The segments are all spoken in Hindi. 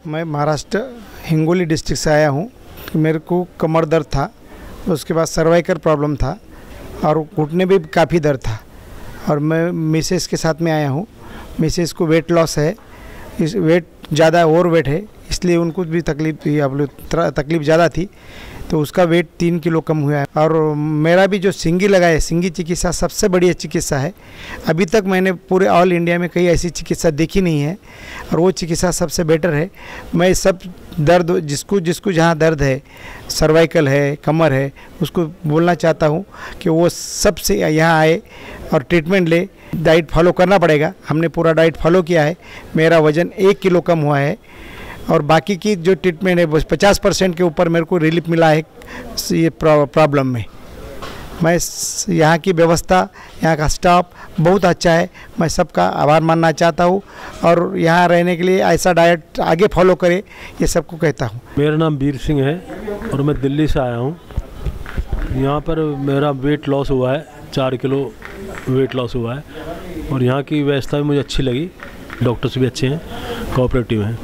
मैं महाराष्ट्र हिंगोली डिस्ट्रिक्ट से आया हूँ। मेरे को कमर दर्द था, उसके बाद सर्वाइकल प्रॉब्लम था और घुटने में भी काफ़ी दर्द था। और मैं मिसेस के साथ में आया हूँ। मिसेस को वेट लॉस है, इस वेट ज़्यादा ओवर वेट है, इसलिए उनको भी तकलीफ़ ज़्यादा थी, तो उसका वेट 3 किलो कम हुआ है। और मेरा भी जो सिंगी लगा है, सिंगी चिकित्सा सबसे बढ़िया चिकित्सा है। अभी तक मैंने पूरे ऑल इंडिया में कहीं ऐसी चिकित्सा देखी नहीं है और वो चिकित्सा सबसे बेटर है। मैं सब दर्द जिसको जहाँ दर्द है, सर्वाइकल है, कमर है, उसको बोलना चाहता हूँ कि वो सबसे यहाँ आए और ट्रीटमेंट ले। डाइट फॉलो करना पड़ेगा, हमने पूरा डाइट फॉलो किया है। मेरा वज़न 1 किलो कम हुआ है और बाकी की जो ट्रीटमेंट है 50% के ऊपर मेरे को रिलीफ मिला है ये प्रॉब्लम में। मैं यहाँ की व्यवस्था, यहाँ का स्टाफ बहुत अच्छा है। मैं सबका आभार मानना चाहता हूँ और यहाँ रहने के लिए ऐसा डाइट आगे फॉलो करे, ये सबको कहता हूँ। मेरा नाम वीर सिंह है और मैं दिल्ली से आया हूँ। यहाँ पर मेरा वेट लॉस हुआ है, 4 किलो वेट लॉस हुआ है और यहाँ की व्यवस्था भी मुझे अच्छी लगी। डॉक्टर्स भी अच्छे हैं, कोऑपरेटिव हैं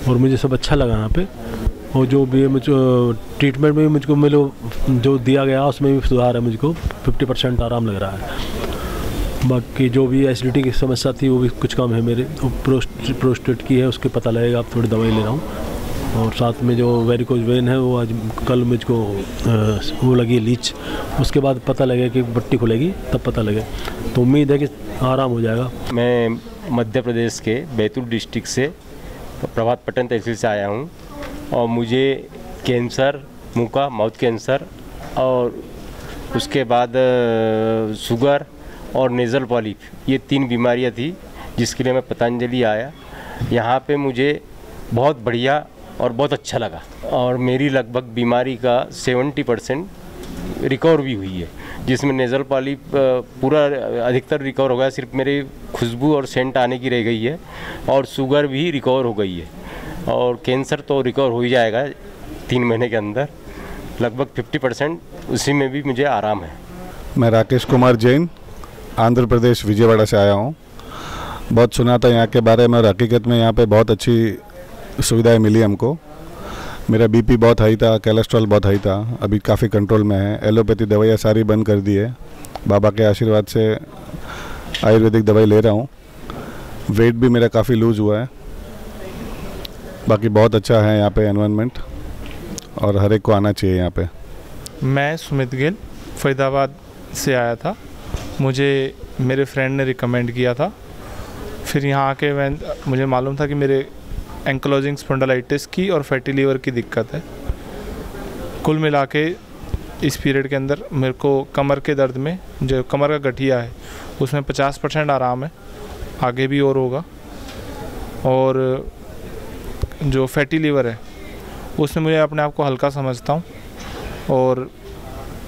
और मुझे सब अच्छा लगा यहाँ पे। और जो भी मुझे ट्रीटमेंट में मुझको जो दिया गया उसमें भी सुधार है, मुझको 50% आराम लग रहा है। बाकी जो भी एसिडिटी की समस्या थी वो भी कुछ कम है मेरे। प्रोस्टेट की है, उसके पता लगेगा, अब थोड़ी दवाई ले रहा हूँ। और साथ में जो वेरिकोज वेन है वो आज कल मुझको वो लगी लीच, उसके बाद पता लगे कि पट्टी खुलेगी, तब पता लगे, तो उम्मीद है कि आराम हो जाएगा। मैं मध्य प्रदेश के बैतूल डिस्ट्रिक्ट से प्रभात पट्टन तहसील से आया हूँ और मुझे कैंसर, मुंह का माउथ कैंसर और उसके बाद शुगर और नेज़ल पॉलिप, ये 3 बीमारियाँ थी जिसके लिए मैं पतंजलि आया। यहाँ पे मुझे बहुत बढ़िया और बहुत अच्छा लगा और मेरी लगभग बीमारी का 70% रिकवर भी हुई है, जिसमें नेज़ल पॉलिप पूरा अधिकतर रिकवर हो गया, सिर्फ मेरी खुशबू और सेंट आने की रह गई है और शुगर भी रिकवर हो गई है और कैंसर तो रिकवर हो ही जाएगा 3 महीने के अंदर, लगभग 50%, उसी में भी मुझे आराम है। मैं राकेश कुमार जैन आंध्र प्रदेश विजयवाड़ा से आया हूँ। बहुत सुना था यहाँ के बारे में और हकीकत में यहाँ पे बहुत अच्छी सुविधाएं मिली हमको। मेरा बीपी बहुत हाई था, कोलेस्ट्रॉल बहुत हाई था, अभी काफ़ी कंट्रोल में है। एलोपैथी दवाइयाँ सारी बंद कर दी है, बाबा के आशीर्वाद से आयुर्वेदिक दवाई ले रहा हूँ। वेट भी मेरा काफ़ी लूज़ हुआ है। बाकी बहुत अच्छा है यहाँ पे एनवायरनमेंट और हर एक को आना चाहिए यहाँ पे। मैं सुमित गिल फरीदाबाद से आया था, मुझे मेरे फ्रेंड ने रिकमेंड किया था। फिर यहाँ आके मुझे मालूम था कि मेरे एंकलोजिंग स्पॉन्डिलाइटिस की और फैटी लीवर की दिक्कत है। कुल मिला के इस पीरियड के अंदर मेरे को कमर के दर्द में, जो कमर का गठिया है उसमें 50% आराम है, आगे भी और होगा। और जो फैटी लीवर है उसमें मुझे अपने आप को हल्का समझता हूँ और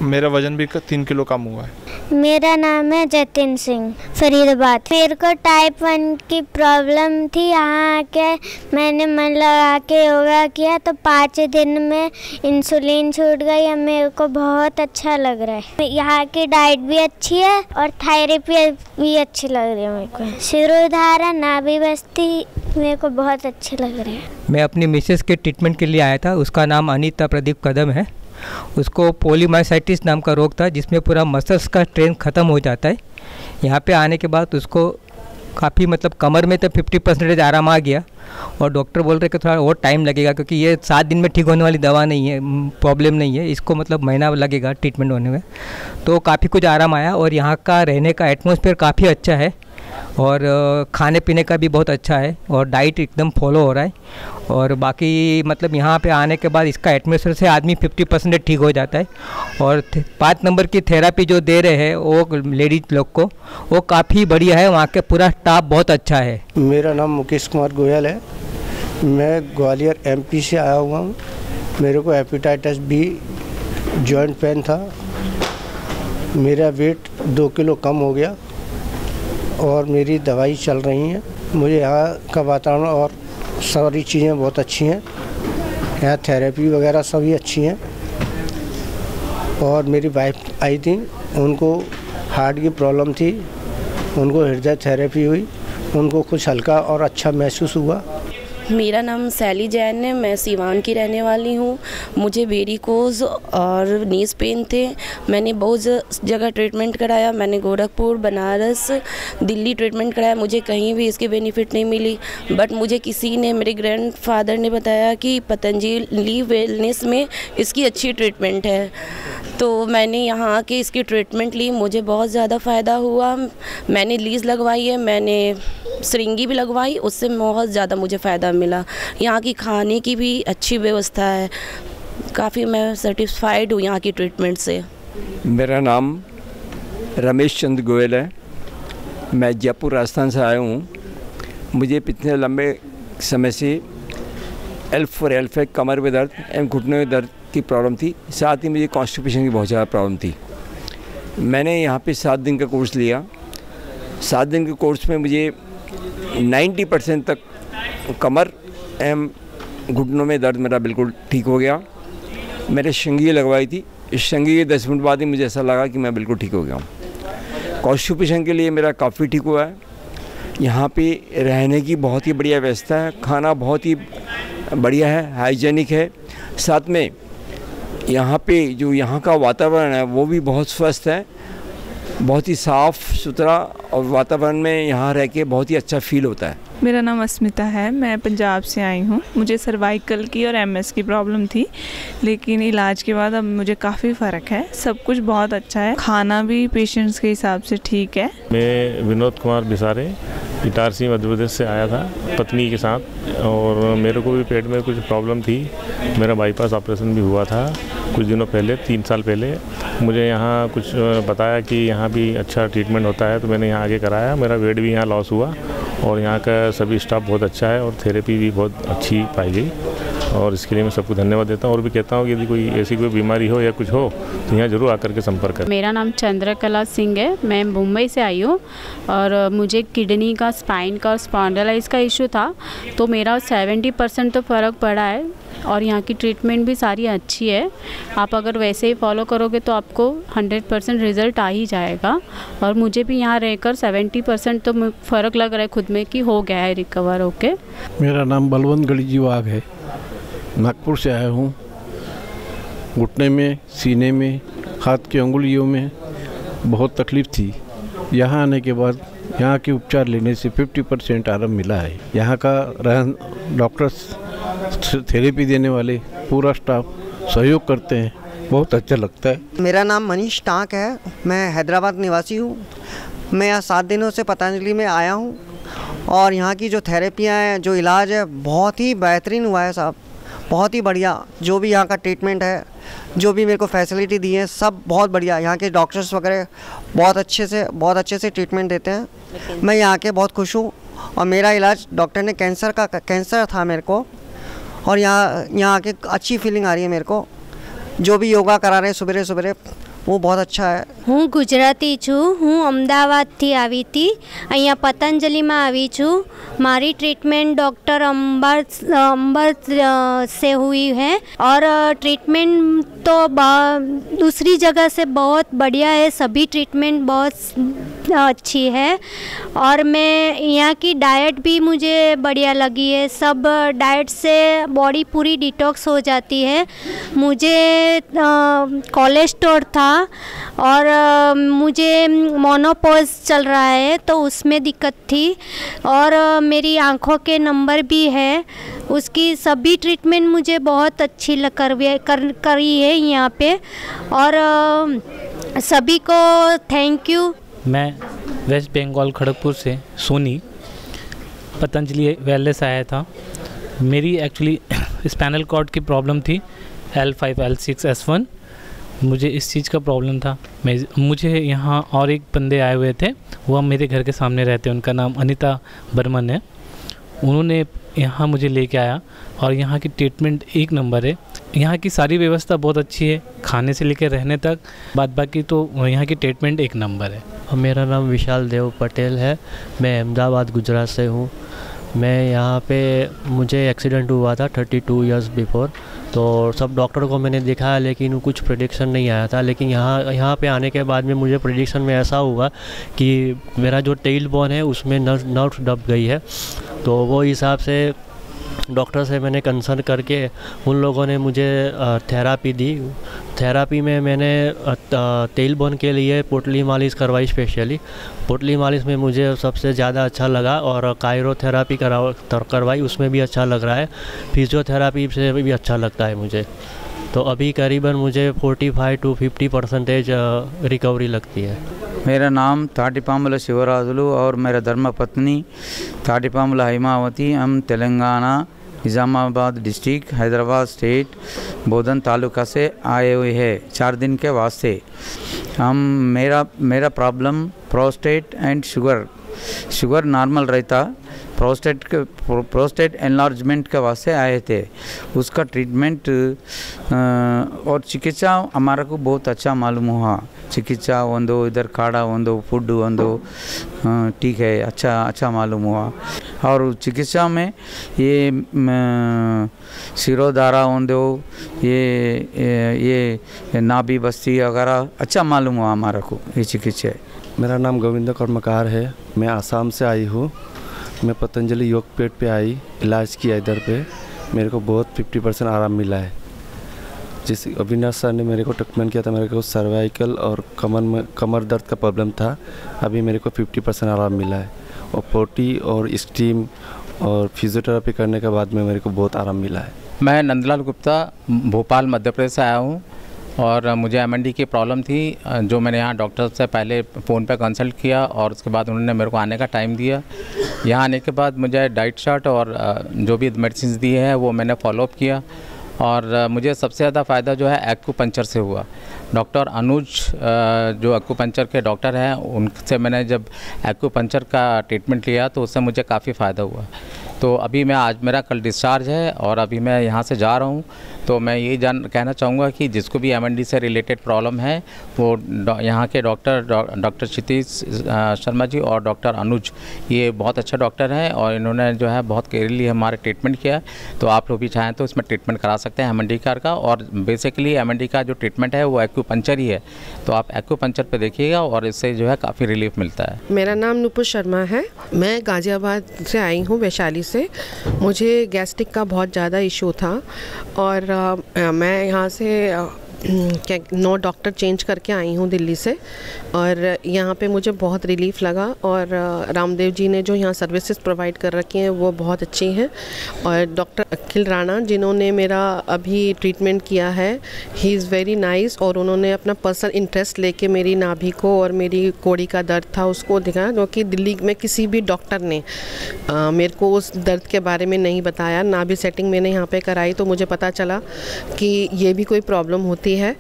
मेरा वज़न भी 3 किलो कम हुआ है। मेरा नाम है जतिन सिंह, फरीदाबाद। मेरे को टाइप 1 की प्रॉब्लम थी। यहाँ आके मैंने मन लगा के योगा किया तो 5 दिन में इंसुलिन छूट गई। अब मेरे को बहुत अच्छा लग रहा है। यहाँ की डाइट भी अच्छी है और थेरेपी भी अच्छी लग रही है मेरे को। शिरोधारा, नाभि बस्ती मेरे को बहुत अच्छे लग रहे हैं। मैं अपनी मिसेस के ट्रीटमेंट के लिए आया था। उसका नाम अनीता प्रदीप कदम है। उसको पोलीमाइसाइटिस नाम का रोग था जिसमें पूरा मसल्स का स्ट्रेंथ ख़त्म हो जाता है। यहाँ पे आने के बाद उसको काफ़ी कमर में तो 50% आराम आ गया और डॉक्टर बोल रहे कि थोड़ा और टाइम लगेगा क्योंकि ये 7 दिन में ठीक होने वाली दवा नहीं है, प्रॉब्लम नहीं है, इसको महीना लगेगा ट्रीटमेंट होने में। तो काफ़ी कुछ आराम आया और यहाँ का रहने का एटमॉस्फेयर काफ़ी अच्छा है और खाने पीने का भी बहुत अच्छा है और डाइट एकदम फॉलो हो रहा है। और बाकी यहाँ पे आने के बाद इसका एटमॉस्फेयर से आदमी 50% ठीक हो जाता है। और 5 नंबर की थेरापी जो दे रहे हैं वो लेडीज लोग को, वो काफ़ी बढ़िया है। वहाँ के पूरा स्टाफ बहुत अच्छा है। मेरा नाम मुकेश कुमार गोयल है। मैं ग्वालियर MP से आया हुआ हूँ। मेरे को हेपेटाइटिस B जॉइंट पेन था। मेरा वेट 2 किलो कम हो गया और मेरी दवाई चल रही है। मुझे यहाँ का वातावरण और सारी चीज़ें बहुत अच्छी हैं। यहाँ थेरेपी वगैरह सभी अच्छी हैं। और मेरी वाइफ आई थी, उनको हार्ट की प्रॉब्लम थी, उनको हृदय थेरेपी हुई, उनको कुछ हल्का और अच्छा महसूस हुआ। मेरा नाम सैली जैन है, मैं सीवान की रहने वाली हूँ। मुझे वेरिकोज और नीज पेन थे। मैंने बहुत जगह ट्रीटमेंट कराया। मैंने गोरखपुर, बनारस, दिल्ली ट्रीटमेंट कराया। मुझे कहीं भी इसकी बेनिफिट नहीं मिली। बट मुझे किसी ने, मेरे ग्रैंडफादर ने बताया कि पतंजलि वेलनेस में इसकी अच्छी ट्रीटमेंट है। तो मैंने यहाँ आके इसकी ट्रीटमेंट ली। मुझे बहुत ज़्यादा फ़ायदा हुआ। मैंने लीज़ लगवाई है, मैंने सिरिंगी भी लगवाई, उससे बहुत ज़्यादा मुझे फ़ायदा मिला। यहाँ की खाने की भी अच्छी व्यवस्था है। काफ़ी मैं सेटिस्फाइड हूँ यहाँ की ट्रीटमेंट से। मेरा नाम रमेश चंद्र गोयल है। मैं जयपुर राजस्थान से आया हूँ। मुझे पिछले लंबे समय से L4 कमर में दर्द एवं घुटने में दर्द की प्रॉब्लम थी। साथ ही मुझे कॉन्स्टिपेशन की बहुत ज़्यादा प्रॉब्लम थी। मैंने यहाँ पे 7 दिन का कोर्स लिया। 7 दिन के कोर्स में मुझे 90% तक कमर एवं घुटनों में दर्द मेरा बिल्कुल ठीक हो गया। मैंने शंगी लगवाई थी। इस शंगी के 10 मिनट बाद ही मुझे ऐसा लगा कि मैं बिल्कुल ठीक हो गया हूँ। कॉन्स्टिपेशन के लिए मेरा काफ़ी ठीक हुआ है। यहाँ पे रहने की बहुत ही बढ़िया व्यवस्था है। खाना बहुत ही बढ़िया है, हाइजीनिक है। साथ में यहाँ पे जो यहाँ का वातावरण है वो भी बहुत स्वस्थ है, बहुत ही साफ़ सुथरा, और वातावरण में यहाँ रह के बहुत ही अच्छा फील होता है। मेरा नाम अस्मिता है, मैं पंजाब से आई हूँ। मुझे सर्वाइकल की और MS की प्रॉब्लम थी, लेकिन इलाज के बाद अब मुझे काफ़ी फ़र्क है। सब कुछ बहुत अच्छा है। खाना भी पेशेंट्स के हिसाब से ठीक है। मैं विनोद कुमार बिसारे इटारसी मध्य प्रदेश से आया था पत्नी के साथ, और मेरे को भी पेट में कुछ प्रॉब्लम थी। मेरा बाईपास ऑपरेशन भी हुआ था कुछ दिनों पहले, 3 साल पहले। मुझे यहाँ कुछ बताया कि यहाँ भी अच्छा ट्रीटमेंट होता है, तो मैंने यहाँ आगे कराया। मेरा वेट भी यहाँ लॉस हुआ, और यहाँ का सभी स्टाफ बहुत अच्छा है, और थेरेपी भी बहुत अच्छी पाई गई, और इसके लिए मैं सबको धन्यवाद देता हूँ। और भी कहता हूँ कि यदि कोई ऐसी कोई बीमारी हो या कुछ हो तो यहाँ ज़रूर आकर के संपर्क करें। मेरा नाम चंद्रकला सिंह है, मैं मुंबई से आई हूँ, और मुझे किडनी का, स्पाइन का और स्पॉन्डिलाइटिस का इशू था। तो मेरा 70% तो फ़र्क पड़ा है, और यहाँ की ट्रीटमेंट भी सारी अच्छी है। आप अगर वैसे ही फॉलो करोगे तो आपको 100% रिज़ल्ट आ ही जाएगा। और मुझे भी यहाँ रहकर 70% तो फ़र्क लग रहा है खुद में कि हो गया है रिकवर होके। मेरा नाम बलवंत गढ़ी वाघ है, नागपुर से आया हूँ। घुटने में, सीने में, हाथ की अंगुलियों में बहुत तकलीफ़ थी। यहाँ आने के बाद यहाँ के उपचार लेने से 50% आराम मिला है। यहाँ का रहन, डॉक्टर्स, थेरेपी देने वाले, पूरा स्टाफ सहयोग करते हैं, बहुत अच्छा लगता है। मेरा नाम मनीष टांक है, मैं हैदराबाद निवासी हूँ। मैं यहाँ 7 दिनों से पतंजलि में आया हूँ, और यहाँ की जो थेरेपियाँ हैं, जो इलाज है, बहुत ही बेहतरीन हुआ है साहब, बहुत ही बढ़िया। जो भी यहाँ का ट्रीटमेंट है, जो भी मेरे को फैसिलिटी दी है, सब बहुत बढ़िया। यहाँ के डॉक्टर्स वगैरह बहुत अच्छे से ट्रीटमेंट देते हैं। मैं यहाँ के बहुत खुश हूँ। और मेरा इलाज, डॉक्टर ने कैंसर था मेरे को, और यहाँ आके अच्छी फीलिंग आ रही है मेरे को। जो भी योगा करा रहे हैं सुबह वो बहुत अच्छा है। હું ગુજરાતી છું, હું અમદાવાદથી આવી હતી, અહીંયા પતંજલિમાં આવી છું। મારી ट्रीटमेंट डॉक्टर अंबर से हुई है, और ट्रीटमेंट तो दूसरी जगह से बहुत बढ़िया है। सभी ट्रीटमेंट बहुत अच्छी है, और मैं यहाँ की डाइट भी मुझे बढ़िया लगी है। सब डाइट से बॉडी पूरी डिटॉक्स हो जाती है। मुझे कोलेस्ट्रॉल था, और मुझे मोनोपॉज चल रहा है, तो उसमें दिक्कत थी, और मेरी आँखों के नंबर भी है। उसकी सभी ट्रीटमेंट मुझे बहुत अच्छी करी है यहाँ पे, और सभी को थैंक यू। मैं वेस्ट बंगाल खड़गपुर से सोनी पतंजलि वेलनेस आया था। मेरी एक्चुअली स्पाइनल कॉर्ड की प्रॉब्लम थी, L5, L6, S1। मुझे इस चीज़ का प्रॉब्लम था। मुझे यहाँ और एक बंदे आए हुए थे, वो मेरे घर के सामने रहते हैं, उनका नाम अनीता बर्मन है। उन्होंने यहाँ मुझे लेके आया, और यहाँ की ट्रीटमेंट एक नंबर है। यहाँ की सारी व्यवस्था बहुत अच्छी है, खाने से लेकर रहने तक। बाकी तो यहाँ की ट्रीटमेंट एक नंबर है। मेरा नाम विशाल देव पटेल है, मैं अहमदाबाद गुजरात से हूँ। मैं यहाँ पे, मुझे एक्सीडेंट हुआ था 32 इयर्स बिफोर, तो सब डॉक्टर को मैंने दिखाया, लेकिन कुछ प्रेडिक्शन नहीं आया था। लेकिन यहाँ पे आने के बाद में मुझे प्रेडिक्शन में ऐसा हुआ कि मेरा जो टेल बोन है उसमें नर्व दब गई है, तो वो हिसाब से डॉक्टर से मैंने कंसल्ट करके उन लोगों ने मुझे थेरापी दी। थेरापी में मैंने तेल बर्न के लिए पोटली मालिश करवाई स्पेशली। पोटली मालिश में मुझे सबसे ज़्यादा अच्छा लगा और कायरोथेरापी करवाई, उसमें भी अच्छा लग रहा है। फिजियोथेरापी से भी अच्छा लगता है मुझे। तो अभी करीबन मुझे 45 to 50% रिकवरी लगती है। मेरा नाम ताटिपामुला शिवराजुलु और मेरा धर्मपत्नी ताटिपामुला हिमावती। हम तेलंगाना निज़ामाबाद डिस्ट्रिक्ट हैदराबाद स्टेट बोधन तालुका से आए हुए हैं 4 दिन के वास्ते। मेरा problem prostate and sugar normal रहता, प्रोस्टेट एनलार्जमेंट के वास्ते आए थे। उसका ट्रीटमेंट और चिकित्सा हमारा को बहुत अच्छा मालूम हुआ। चिकित्सा वंदो इधर काढ़ा वंदो फूड वंदो ठीक है, अच्छा मालूम हुआ। और चिकित्सा में ये सिरोधारा वंदो ये नाभि बस्ती वगैरह अच्छा मालूम हुआ हमारा को ये चिकित्सा। मेरा नाम गोविंद कर्मकार है, मैं आसाम से आई हूँ। मैं पतंजलि योगपीठ पे आई, इलाज किया इधर पे। मेरे को बहुत 50% आराम मिला है। जिस अविनाश सर ने मेरे को ट्रीटमेंट किया था, मेरे को सर्वाइकल और कमर दर्द का प्रॉब्लम था। अभी मेरे को 50% आराम मिला है। और पोटी और स्टीम और फिजियोथेरेपी करने के बाद में मेरे को बहुत आराम मिला है। मैं नंदलाल गुप्ता भोपाल मध्य प्रदेश से आया हूँ और मुझे एमएनडी की प्रॉब्लम थी, जो मैंने यहाँ डॉक्टर से पहले फ़ोन पे कंसल्ट किया और उसके बाद उन्होंने मेरे को आने का टाइम दिया। यहाँ आने के बाद मुझे डाइट चार्ट और जो भी मेडिसिन दी है वो मैंने फॉलोअप किया और मुझे सबसे ज़्यादा फ़ायदा जो है एक्यूपंक्चर से हुआ। डॉक्टर अनुज जो एक्यूपंक्चर के डॉक्टर हैं, उनसे मैंने जब एक्यूपंक्चर का ट्रीटमेंट लिया तो उससे मुझे काफ़ी फ़ायदा हुआ। तो अभी मैं आज मेरा कल डिस्चार्ज है और अभी मैं यहाँ से जा रहा हूँ। तो मैं यही कहना चाहूँगा कि जिसको भी एमएनडी से रिलेटेड प्रॉब्लम है वो यहाँ के डॉक्टर क्षितिज शर्मा जी और डॉक्टर अनुज, ये बहुत अच्छा डॉक्टर हैं और इन्होंने जो है बहुत केयरली हमारे ट्रीटमेंट किया। तो आप लोग भी चाहें तो इसमें ट्रीटमेंट करा सकते हैं एमएनडी का। और बेसिकली एमएनडी का जो ट्रीटमेंट है वो एक्यूपंक्चर ही है, तो आप एक्यूपंक्चर पे देखिएगा और इससे जो है काफ़ी रिलीफ मिलता है। मेरा नाम नुपुर शर्मा है, मैं गाज़ियाबाद से आई हूँ, वैशाली से। मुझे गैस्ट्रिक का बहुत ज़्यादा इशू था और मैं यहाँ से 9 डॉक्टर चेंज करके आई हूँ दिल्ली से और यहाँ पे मुझे बहुत रिलीफ लगा। और रामदेव जी ने जो यहाँ सर्विसेज प्रोवाइड कर रखी हैं वो बहुत अच्छी हैं। और डॉक्टर अखिल राणा जिन्होंने मेरा अभी ट्रीटमेंट किया है, ही इज़ वेरी नाइस। और उन्होंने अपना पर्सनल इंटरेस्ट लेके मेरी नाभि को और मेरी कोड़ी का दर्द था उसको दिखाया, क्योंकि दिल्ली में किसी भी डॉक्टर ने मेरे को उस दर्द के बारे में नहीं बताया। नाभि सेटिंग मैंने यहाँ पे कराई तो मुझे पता चला कि ये भी कोई प्रॉब्लम होती है।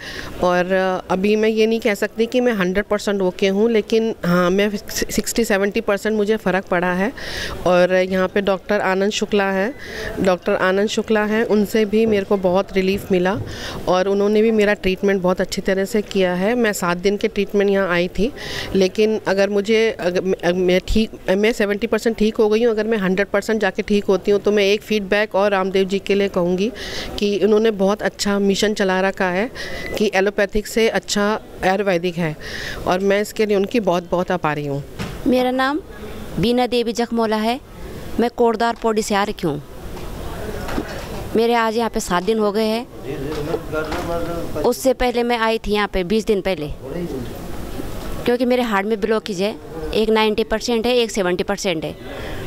और अभी मैं ये नहीं कह सकती कि मैं 100% ओके हूँ, लेकिन हाँ मैं 60-70% मुझे फ़र्क पड़ा है। और यहाँ पे डॉक्टर आनंद शुक्ला हैं, उनसे भी मेरे को बहुत रिलीफ मिला और उन्होंने भी मेरा ट्रीटमेंट बहुत अच्छी तरह से किया है। मैं 7 दिन के ट्रीटमेंट यहाँ आई थी, लेकिन मैं 70% ठीक हो गई हूँ। अगर मैं 100% जाके ठीक होती हूँ तो मैं एक फीडबैक और रामदेव जी के लिए कहूँगी कि उन्होंने बहुत अच्छा मिशन चला रखा है कि एलोपैथिक से अच्छा आयुर्वेदिक है और मैं इसके लिए उनकी बहुत बहुत आभारी हूँ। मेरा नाम बीना देवी जखमोला है, मैं कोटदार पौड़ी से आ रही हूँ। मेरे आज यहाँ पे 7 दिन हो गए हैं। उससे पहले मैं आई थी यहाँ पे 20 दिन पहले, क्योंकि मेरे हार्ट में ब्लॉकेज है। एक 90% है, एक 70% है।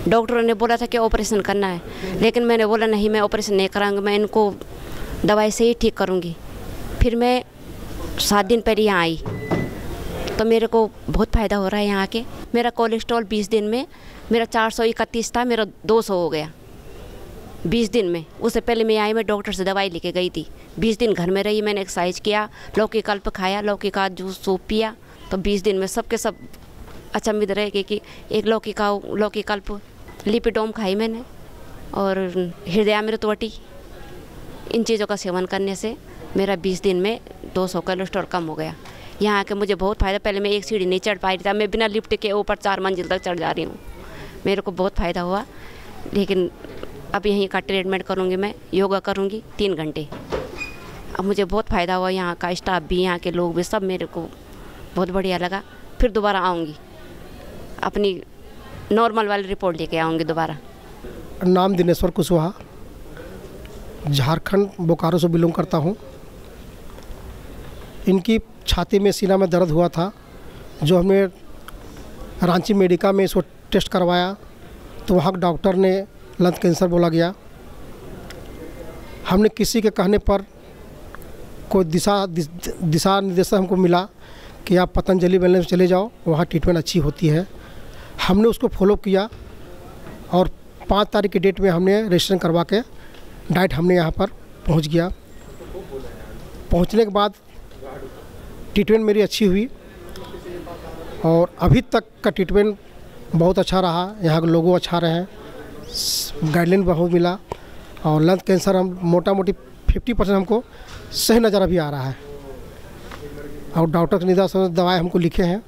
डॉक्टरों ने बोला था कि ऑपरेशन करना है, लेकिन मैंने बोला नहीं, मैं ऑपरेशन नहीं कराऊंगी, मैं इनको दवाई से ही ठीक करूँगी। फिर मैं 7 दिन पहले यहाँ आई तो मेरे को बहुत फ़ायदा हो रहा है यहाँ के। मेरा कोलेस्ट्रॉल 20 दिन में मेरा 431 था, मेरा 200 हो गया 20 दिन में। उससे पहले मैं आई, मैं डॉक्टर से दवाई लेके गई थी। 20 दिन घर में रही, मैंने एक्सरसाइज किया, लौकी कल्प खाया, लौकी का जूस सूप पिया, तो 20 दिन में सबके सब अच्छा मिल रहे कि एक लौकी कल्प लिपिडोम खाई मैंने और हृदयामृतवटी। इन चीज़ों का सेवन करने से मेरा 20 दिन में 200 कोलेस्ट्रॉल कम हो गया। यहाँ आके मुझे बहुत फ़ायदा। पहले मैं एक सीढ़ी नहीं चढ़ पाई थी, मैं बिना लिफ्ट के ऊपर 4 मंजिल तक चढ़ जा रही हूँ। मेरे को बहुत फ़ायदा हुआ, लेकिन अब यहीं का ट्रीटमेंट करूँगी, मैं योगा करूँगी 3 घंटे। अब मुझे बहुत फ़ायदा हुआ। यहाँ का स्टाफ भी, यहाँ के लोग भी, सब मेरे को बहुत बढ़िया लगा। फिर दोबारा आऊँगी, अपनी नॉर्मल वाली रिपोर्ट लेके आऊँगी दोबारा। नाम दिनेश्वर कुशवाहा, झारखंड बोकारो से बिलोंग करता हूँ। इनकी छाती में सीना में दर्द हुआ था, जो हमने रांची मेडिका में इसको टेस्ट करवाया तो वहाँ के डॉक्टर ने लंग कैंसर बोला गया। हमने किसी के कहने पर कोई दिशा निर्देश हमको मिला कि आप पतंजलि वेलनेस में चले जाओ, वहाँ ट्रीटमेंट अच्छी होती है। हमने उसको फॉलो किया और 5 तारीख की डेट में हमने रजिस्ट्रेशन करवा के डायरेक्ट हमने यहाँ पर पहुँच गया। पहुँचने के बाद ट्रीटमेंट मेरी अच्छी हुई और अभी तक का ट्रीटमेंट बहुत अच्छा रहा। यहाँ के लोगों अच्छा रहे, गाइडलाइन बहुत मिला और लंग कैंसर हम मोटा मोटी 50% हमको सही नज़र अभी आ रहा है। और डॉक्टर के निर्देश दवाएं हमको लिखे हैं,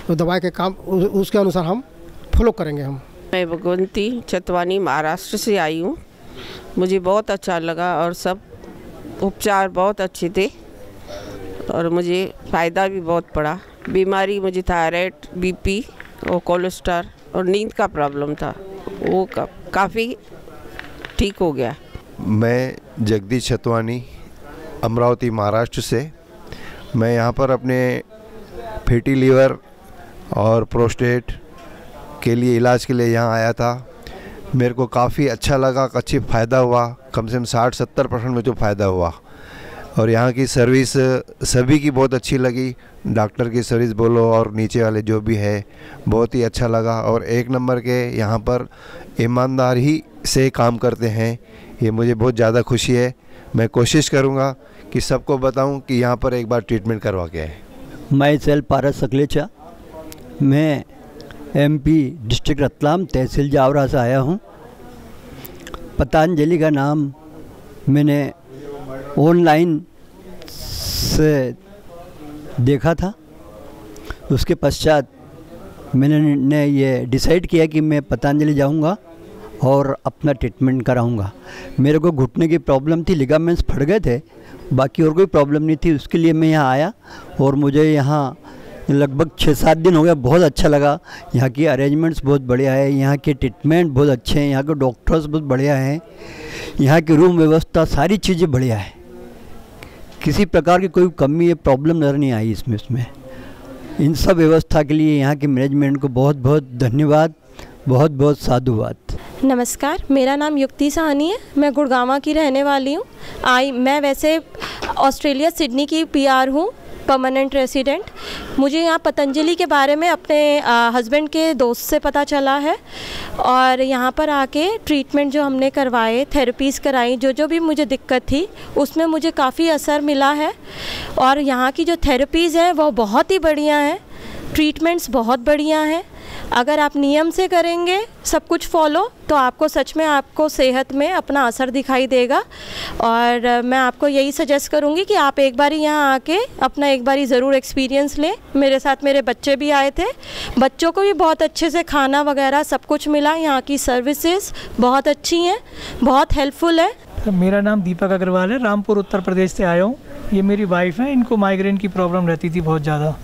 तो दवाई के काम उसके अनुसार हम फॉलो करेंगे। मैं भगवंती चतवानी महाराष्ट्र से आई हूँ। मुझे बहुत अच्छा लगा और सब उपचार बहुत अच्छे थे और मुझे फ़ायदा भी बहुत पड़ा। बीमारी मुझे थायराइड, बीपी और कोलेस्ट्रॉल और नींद का प्रॉब्लम था, वो काफ़ी ठीक हो गया। मैं जगदीश छतवानी अमरावती महाराष्ट्र से। मैं यहाँ पर अपने फैटी लीवर और प्रोस्टेट के लिए इलाज के लिए यहाँ आया था। मेरे को काफ़ी अच्छा लगा, अच्छी फ़ायदा हुआ, कम से कम 60-70% में तो फ़ायदा हुआ। और यहाँ की सर्विस सभी की बहुत अच्छी लगी, डॉक्टर की सर्विस बोलो और नीचे वाले जो भी है, बहुत ही अच्छा लगा। और एक नंबर के यहाँ पर ईमानदारी से काम करते हैं, ये मुझे बहुत ज़्यादा खुशी है। मैं कोशिश करूँगा कि सबको बताऊँ कि यहाँ पर एक बार ट्रीटमेंट करवा के आए। मैं सेल पारस सकलेचा, मैं एमपी डिस्ट्रिक्ट रतलाम तहसील जावरा से आया हूँ। पतंजलि का नाम मैंने ऑनलाइन से देखा था, उसके पश्चात मैंने ये डिसाइड किया कि मैं पतंजलि जाऊंगा और अपना ट्रीटमेंट कराऊंगा। मेरे को घुटने की प्रॉब्लम थी, लिगामेंट्स फट गए थे, बाकी और कोई प्रॉब्लम नहीं थी। उसके लिए मैं यहाँ आया और मुझे यहाँ लगभग 6-7 दिन हो गया। बहुत अच्छा लगा। यहाँ की अरेंजमेंट्स बहुत बढ़िया है, यहाँ के ट्रीटमेंट बहुत अच्छे हैं, यहाँ के डॉक्टर्स बहुत बढ़िया हैं, यहाँ की रूम व्यवस्था सारी चीज़ें बढ़िया है। किसी प्रकार की कोई कमी या प्रॉब्लम नज़र नहीं आई इसमें। इन सब व्यवस्था के लिए यहाँ के मैनेजमेंट को बहुत बहुत धन्यवाद, बहुत बहुत साधुवाद। नमस्कार, मेरा नाम युक्ति साहनी है। मैं गुड़गांव की रहने वाली हूँ। मैं वैसे ऑस्ट्रेलिया सिडनी की PR हूँ, परमानेंट रेसिडेंट। मुझे यहाँ पतंजलि के बारे में अपने हस्बैंड के दोस्त से पता चला है और यहाँ पर आके ट्रीटमेंट जो हमने करवाए, थेरेपीज़ कराई, जो भी मुझे दिक्कत थी उसमें मुझे काफ़ी असर मिला है। और यहाँ की जो थेरेपीज़ हैं वो बहुत ही बढ़िया हैं, ट्रीटमेंट्स बहुत बढ़िया हैं। अगर आप नियम से करेंगे सब कुछ फॉलो, तो आपको सच में आपको सेहत में अपना असर दिखाई देगा। और मैं आपको यही सजेस्ट करूँगी कि आप एक बारी यहाँ आके अपना एक बारी ज़रूर एक्सपीरियंस लें। मेरे साथ मेरे बच्चे भी आए थे, बच्चों को भी बहुत अच्छे से खाना वगैरह सब कुछ मिला। यहाँ की सर्विसेज बहुत अच्छी हैं, बहुत हेल्पफुल है। मेरा नाम दीपक अग्रवाल है, रामपुर उत्तर प्रदेश से आया हूँ। ये मेरी वाइफ है, इनको माइग्रेन की प्रॉब्लम रहती थी बहुत ज़्यादा,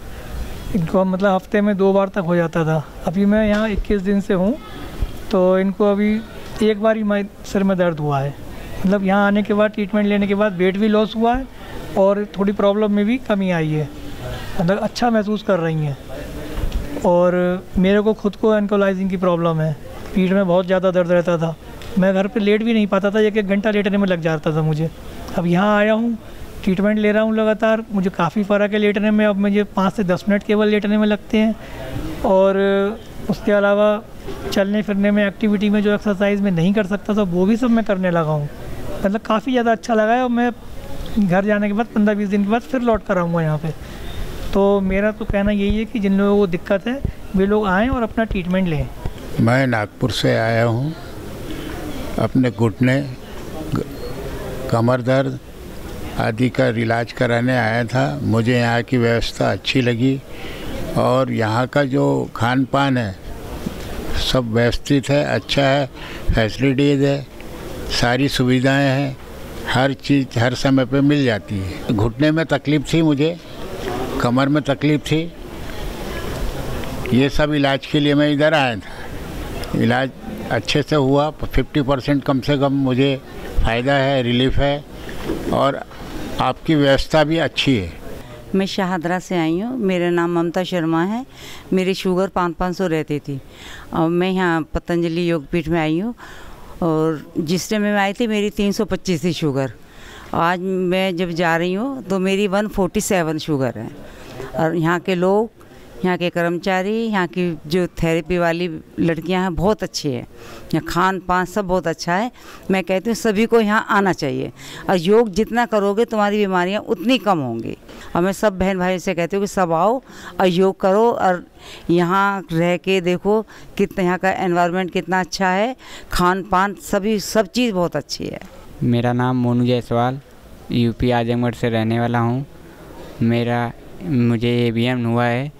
इनको मतलब हफ्ते में 2 बार तक हो जाता था। अभी मैं यहाँ 21 दिन से हूँ, तो इनको अभी एक बार ही सिर में दर्द हुआ है। मतलब यहाँ आने के बाद ट्रीटमेंट लेने के बाद वेट भी लॉस हुआ है और थोड़ी प्रॉब्लम में भी कमी आई है, मतलब अच्छा महसूस कर रही हैं। और मेरे को खुद को एंकोलाइजिंग की प्रॉब्लम है, पीठ में बहुत ज़्यादा दर्द रहता था, मैं घर पे लेट भी नहीं पाता था, 1-1 घंटा लेटने में लग जाता था मुझे। अब यहाँ आया हूँ, ट्रीटमेंट ले रहा हूँ लगातार, मुझे काफ़ी फ़र्क है लेटने में। अब मुझे 5 से 10 मिनट केवल लेटने में लगते हैं। और उसके अलावा चलने फिरने में, एक्टिविटी में जो एक्सरसाइज में नहीं कर सकता था वो भी सब मैं करने लगा हूँ। मतलब काफ़ी ज़्यादा अच्छा लगा है। और मैं घर जाने के बाद 15-20 दिन के बाद फिर लौट कर आऊँगा यहाँ पे। तो मेरा तो कहना यही है कि जिन लोगों को दिक्कत है वे लोग आएँ और अपना ट्रीटमेंट लें। मैं नागपुर से आया हूँ, अपने घुटने, कमर दर्द आदि का इलाज कराने आया था। मुझे यहाँ की व्यवस्था अच्छी लगी और यहाँ का जो खान पान है सब व्यवस्थित है, अच्छा है, फैसिलिटीज़ है, सारी सुविधाएं हैं, हर चीज़ हर समय पे मिल जाती है। घुटने में तकलीफ़ थी मुझे, कमर में तकलीफ़ थी, ये सब इलाज के लिए मैं इधर आया था। इलाज अच्छे से हुआ, 50% कम से कम मुझे फ़ायदा है, रिलीफ है और आपकी व्यवस्था भी अच्छी है। मैं शाहदरा से आई हूँ। मेरा नाम ममता शर्मा है। मेरी शुगर 500 रहती थी और मैं यहाँ पतंजलि योगपीठ में आई हूँ और जिस टाइम में आई थी मेरी 325 थी शुगर। आज मैं जब जा रही हूँ तो मेरी 147 शुगर है। और यहाँ के लोग, यहाँ के कर्मचारी, यहाँ की जो थेरेपी वाली लड़कियाँ हैं बहुत अच्छी है। यहाँ खान पान सब बहुत अच्छा है। मैं कहती हूँ सभी को यहाँ आना चाहिए और योग जितना करोगे तुम्हारी बीमारियाँ उतनी कम होंगी। और मैं सब बहन भाई से कहती हूँ कि सब आओ और योग करो और यहाँ रह के देखो कितना यहाँ का एनवायरनमेंट कितना अच्छा है, खान पान सभी सब चीज़ बहुत अच्छी है। मेरा नाम मोनू जायसवाल, यूपी आजमगढ़ से रहने वाला हूँ। मुझे एवीएन हुआ है,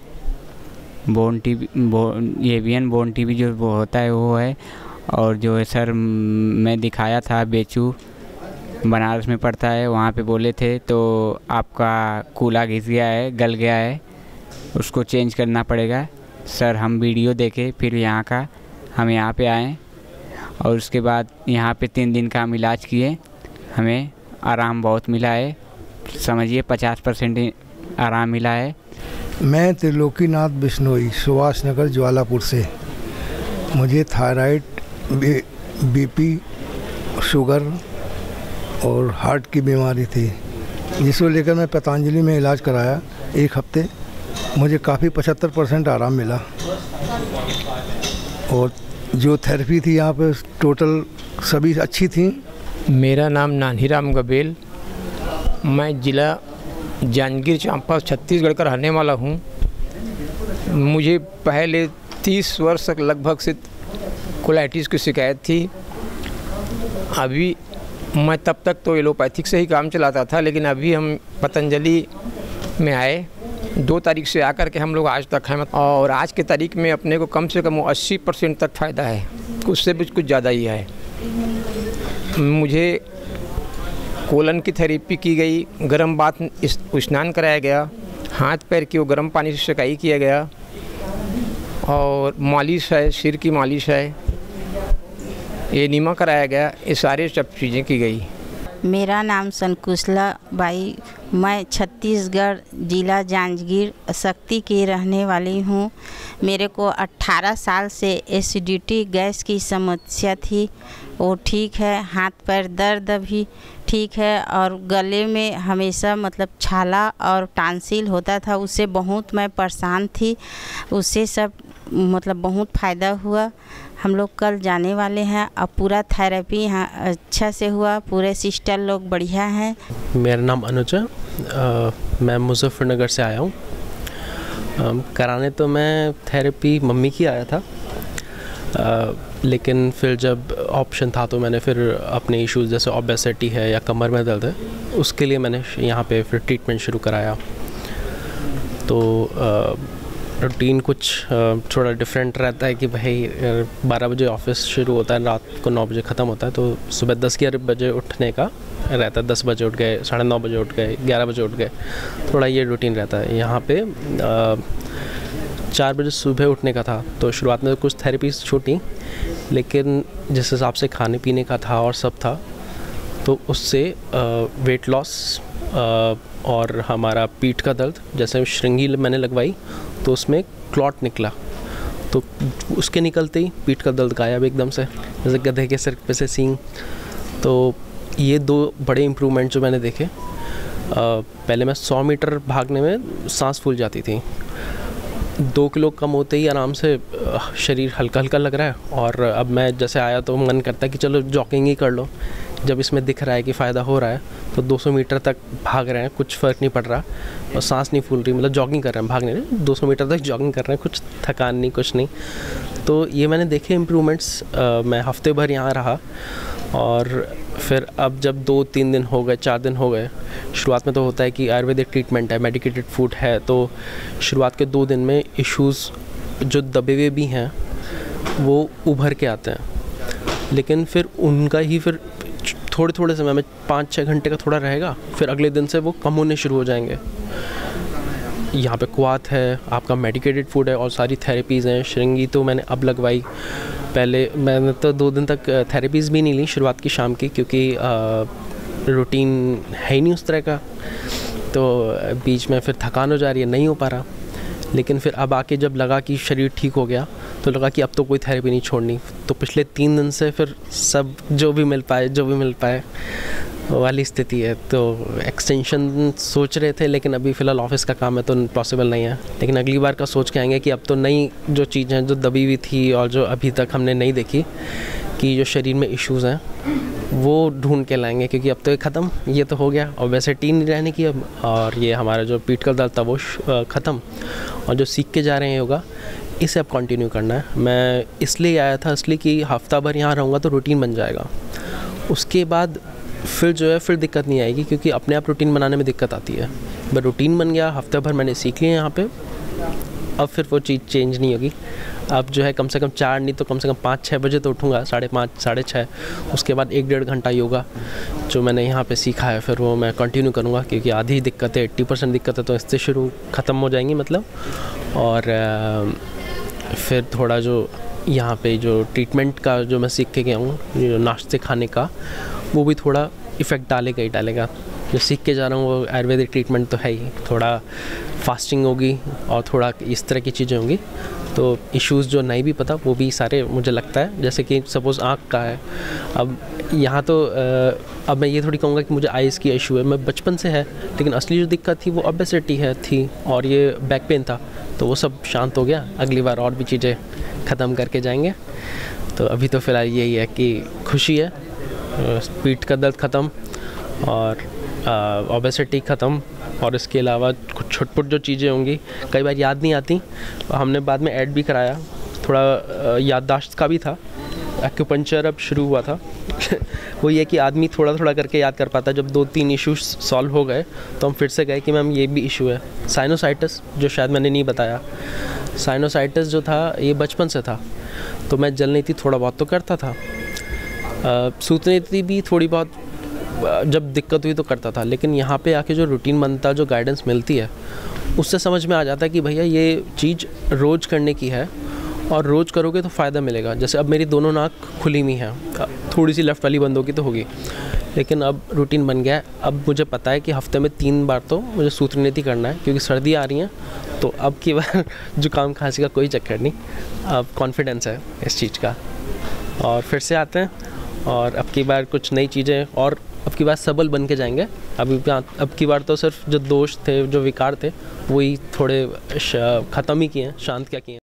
बोन टीबी जो वो होता है वो है। और जो है सर मैं दिखाया था बेचू, बनारस में पड़ता है, वहाँ पे बोले थे तो आपका कूला घिस गया है, गल गया है, उसको चेंज करना पड़ेगा। सर हम वीडियो देखे फिर हम यहाँ पे आए और उसके बाद यहाँ पे 3 दिन का हम इलाज किए। हमें आराम बहुत मिला है, समझिए 50% आराम मिला है। मैं त्रिलोकीनाथ बिश्नोई, सुभाष नगर ज्वालापुर से। मुझे थायराइड, बीपी, शुगर और हार्ट की बीमारी थी, जिसको लेकर मैं पतंजलि में इलाज कराया 1 हफ्ते। मुझे काफ़ी 75% आराम मिला और जो थेरेपी थी यहाँ पे टोटल सभी अच्छी थी। मेरा नाम नानीराम गबेल, मैं ज़िला जांजगीर चांपा छत्तीसगढ़ का रहने वाला हूँ। मुझे पहले 30 वर्ष तक लगभग से कोलाइटिस की शिकायत थी। अभी मैं तब तक तो एलोपैथिक से ही काम चलाता था, लेकिन अभी हम पतंजलि में आए 2 तारीख से आकर के हम लोग आज तक हैं और आज के तारीख में अपने को कम से कम 80% तक फ़ायदा है, उससे भी कुछ ज़्यादा ही है। मुझे कोलन की थेरेपी की गई, गर्म बाथ स्नान कराया गया, हाथ पैर की वो गर्म पानी से सिकाई किया गया और मालिश है, सिर की मालिश है, एनीमा कराया गया, ये सारे सब चीज़ें की गई। मेरा नाम संकुशला बाई, मैं छत्तीसगढ़ जिला जांजगीर शक्ति की रहने वाली हूँ। मेरे को 18 साल से एसिडिटी गैस की समस्या थी, वो ठीक है। हाथ पैर दर्द भी ठीक है और गले में हमेशा मतलब छाला और टांसिल होता था, उससे बहुत मैं परेशान थी। उससे सब मतलब बहुत फ़ायदा हुआ। हम लोग कल जाने वाले हैं। अब पूरा थेरेपी यहाँ अच्छा से हुआ, पूरे सिस्टर लोग बढ़िया हैं। मेरा नाम अनुज है, मैं मुजफ्फरनगर से आया हूँ। कराने तो मैं थेरेपी मम्मी की आया था, लेकिन फिर जब ऑप्शन था तो मैंने फिर अपने इश्यूज़ जैसे ओबेसिटी है या कमर में दर्द है, उसके लिए मैंने यहाँ पे फिर ट्रीटमेंट शुरू कराया। तो रूटीन कुछ थोड़ा डिफरेंट रहता है कि भाई 12 बजे ऑफिस शुरू होता है, रात को 9 बजे ख़त्म होता है, तो सुबह 10-11 बजे उठने का रहता है। 10 बजे उठ गए, 9:30 बजे उठ गए, 11 बजे उठ गए, थोड़ा ये रूटीन रहता है। यहाँ पे 4 बजे सुबह उठने का था, तो शुरुआत में कुछ थेरेपीज छूटी, लेकिन जिस हिसाब से खाने पीने का था और सब था, तो उससे वेट लॉस और हमारा पीठ का दर्द, जैसे श्रृंगी मैंने लगवाई तो उसमें क्लॉट निकला, तो उसके निकलते ही पीठ का दर्द गायब एकदम से, जैसे गधे के सिर पे से सींग। तो ये 2 बड़े इम्प्रूवमेंट जो मैंने देखे। पहले मैं 100 मीटर भागने में सांस फूल जाती थी, 2 किलो कम होते ही आराम से शरीर हल्का हल्का लग रहा है। और अब मैं जैसे आया तो मन करता है कि चलो जॉगिंग ही कर लो। जब इसमें दिख रहा है कि फ़ायदा हो रहा है तो 200 मीटर तक भाग रहे हैं, कुछ फ़र्क नहीं पड़ रहा और सांस नहीं फूल रही, मतलब जॉगिंग कर रहे हैं, भागने नहीं, 200 मीटर तक जॉगिंग कर रहे हैं, कुछ थकान नहीं, कुछ नहीं। तो ये मैंने देखे इम्प्रूवमेंट्स। मैं हफ्ते भर यहाँ रहा और फिर अब जब 2-3 दिन हो गए, 4 दिन हो गए, शुरुआत में तो होता है कि आयुर्वेदिक ट्रीटमेंट है, मेडिकेटेड फूड है, तो शुरुआत के 2 दिन में इश्यूज़ जो दबे हुए भी हैं वो उभर के आते हैं, लेकिन फिर उनका ही फिर थोड़े समय में 5-6 घंटे का थोड़ा रहेगा, फिर अगले दिन से वो कम होने शुरू हो जाएंगे। यहाँ पे क्वाथ है, आपका मेडिकेटेड फूड है और सारी थेरेपीज़ हैं। शृंगी तो मैंने अब लगवाई, पहले मैंने तो 2 दिन तक थेरेपीज़ भी नहीं ली शुरुआत की शाम की, क्योंकि रूटीन है ही नहीं उस तरह का, तो बीच में फिर थकान हो जा रही है, नहीं हो पा रहा। लेकिन फिर अब आके जब लगा कि शरीर ठीक हो गया तो लगा कि अब तो कोई थेरेपी नहीं छोड़नी, तो पिछले 3 दिन से फिर सब जो भी मिल पाए वाली स्थिति है। तो एक्सटेंशन सोच रहे थे, लेकिन अभी फ़िलहाल ऑफिस का काम है तो पॉसिबल नहीं है। लेकिन अगली बार का सोच के आएंगे कि अब तो नई जो चीज़ें जो दबी हुई थी और जो अभी तक हमने नहीं देखी कि जो शरीर में इश्यूज़ हैं वो ढूंढ के लाएंगे, क्योंकि अब तो ये ख़त्म, ये तो हो गया और वैसे टीन नहीं रहने की अब। और ये हमारा जो पीठ का दर्द था वो ख़त्म, और जो सीख के जा रहे हैं योगा इसे अब कंटिन्यू करना है। मैं इसलिए आया था इसलिए कि हफ्ता भर यहाँ रहूँगा तो रूटीन बन जाएगा, उसके बाद फिर जो है फिर दिक्कत नहीं आएगी, क्योंकि अपने आप रूटीन बनाने में दिक्कत आती है। बट रूटीन बन गया, हफ्ते भर मैंने सीख लिया यहाँ पे, अब फिर वो चीज़ चेंज नहीं होगी। अब जो है कम से कम 4 नहीं तो कम से कम 5-6 बजे तो उठूँगा, 5:30 6:30। उसके बाद 1-1.5 घंटा योगा जो मैंने यहाँ पे सीखा है फिर वो मैं कंटिन्यू करूँगा, क्योंकि आधी दिक्कतें 80% दिक्कतें तो इससे ख़त्म हो जाएंगी मतलब। और फिर थोड़ा जो यहाँ पे जो ट्रीटमेंट का जो मैं सीख के गया हूँ, जो नाश्ते खाने का, वो भी थोड़ा इफ़ेक्ट डालेगा ही डालेगा। जो सीख के जा रहा हूँ वो आयुर्वेदिक ट्रीटमेंट तो है ही, थोड़ा फास्टिंग होगी और थोड़ा इस तरह की चीज़ें होंगी, तो इश्यूज़ जो नहीं भी पता वो भी सारे मुझे लगता है, जैसे कि सपोज़ आँख का है। अब यहाँ तो अब मैं ये थोड़ी कहूँगा कि मुझे आइज़ की इशू है, मैं बचपन से है, लेकिन असली जो दिक्कत थी वो ओबेसिटी थी और ये बैक पेन था, तो वो सब शांत हो गया। अगली बार और भी चीज़ें ख़त्म करके जाएंगे। तो अभी तो फ़िलहाल यही है कि खुशी है, पीठ का दर्द ख़त्म और ओबेसिटी ख़त्म, और इसके अलावा कुछ छुटपुट जो चीज़ें होंगी कई बार याद नहीं आती, हमने बाद में ऐड भी कराया, थोड़ा याददाश्त का भी था। एक्यूपंक्चर अब शुरू हुआ था वो ये कि आदमी थोड़ा थोड़ा करके याद कर पाता है। जब 2-3 इश्यूज सॉल्व हो गए तो हम फिर से गए कि मैम ये भी इशू है। साइनोसाइटिस जो शायद मैंने नहीं बताया, साइनोसाइटिस जो था ये बचपन से था, तो मैं जलनीति थोड़ा बहुत तो करता था, सूतनीति भी थोड़ी बहुत जब दिक्कत हुई तो करता था, लेकिन यहाँ पे आके जो रूटीन बनता, जो गाइडेंस मिलती है, उससे समझ में आ जाता है कि भैया ये चीज़ रोज़ करने की है और रोज़ करोगे तो फ़ायदा मिलेगा। जैसे अब मेरी दोनों नाक खुली हुई हैं, थोड़ी सी लेफ़्ट वाली बंद होगी तो होगी, लेकिन अब रूटीन बन गया है। अब मुझे पता है कि हफ्ते में 3 बार तो मुझे सूत्रनीति करना है, क्योंकि सर्दी आ रही हैं, तो अब की बार जुकाम खांसी का कोई चक्कर नहीं, अब कॉन्फिडेंस है इस चीज़ का। और फिर से आते हैं और अब की बार कुछ नई चीज़ें, और अब की बार सबल बन के जाएंगे। अब की बार तो सिर्फ जो दोष थे, जो विकार थे, वही थोड़े ख़त्म ही किए हैं, शांत क्या किए हैं।